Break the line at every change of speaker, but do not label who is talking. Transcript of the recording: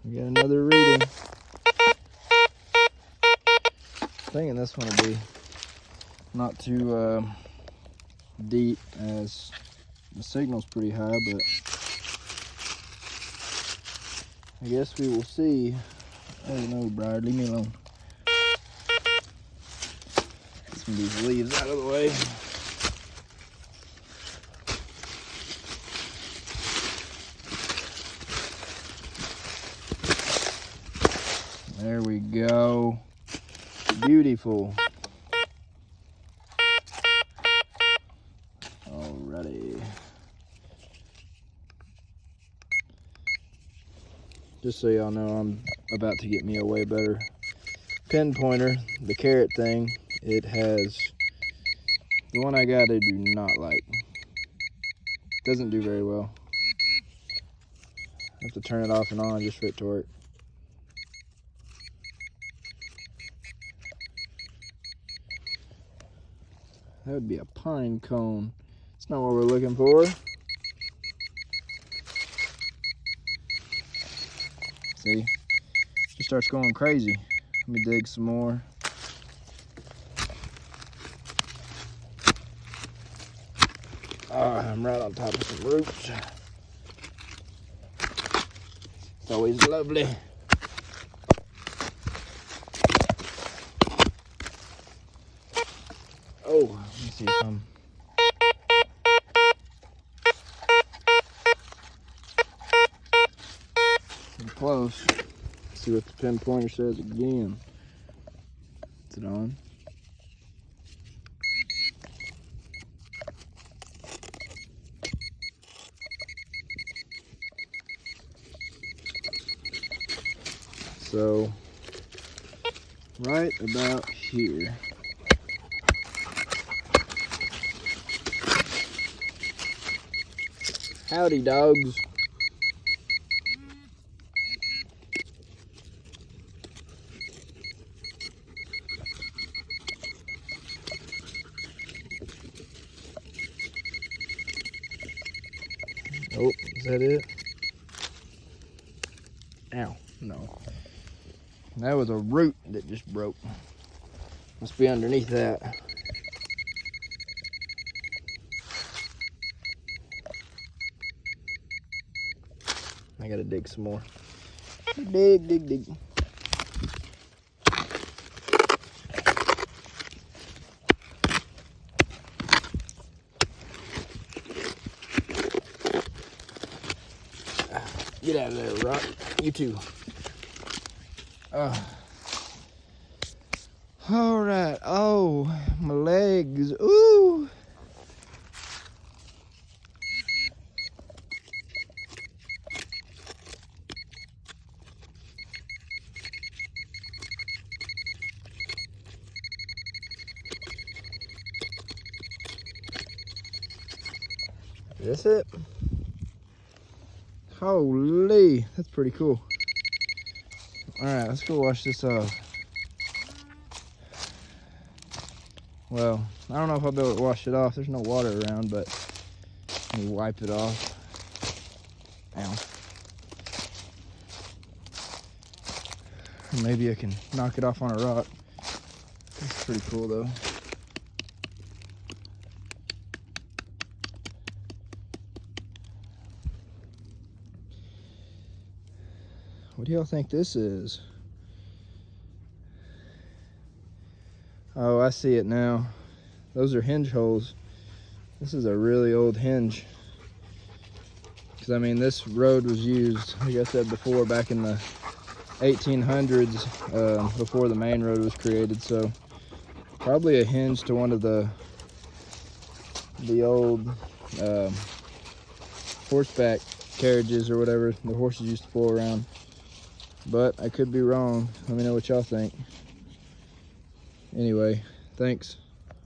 We got another reading. Thinking this one will be not too deep, as the signal's pretty high, but I guess we will see. Oh no, Briar, leave me alone. Get some of these leaves out of the way. There we go. Beautiful. Alrighty. Just so y'all know, I'm about to get me a way better pinpointer. The carrot thing, it has, the one I got I do not like. Doesn't do very well. I have to turn it off and on just for it to work. That would be a pine cone. It's not what we're looking for. See? Just starts going crazy. Let me dig some more. I'm right on top of some roots. It's always lovely. Oh, let me see if I'm... close. Let's see what the pinpointer says again. Is it on? So, right about here. Howdy, dogs. Oh, is that it? Ow, no. That was a root that just broke. Must be underneath that. I gotta dig some more. Dig, dig, dig. Get out of there, Rock. You too. All right. Oh, my legs. Ooh. Is this it? Holy, that's pretty cool. All right, let's go wash this off. Well, I don't know if I'll be able to wash it off. There's no water around, but let me wipe it off. Ow. Or maybe I can knock it off on a rock. That's pretty cool though. What do y'all think this is? Oh, I see it now. Those are hinge holes. This is a really old hinge. Because, I mean, this road was used, like I said before, back in the 1800s, before the main road was created. So, probably a hinge to one of the old horseback carriages or whatever the horses used to pull around. But I could be wrong. Let me know what y'all think. Anyway, thanks.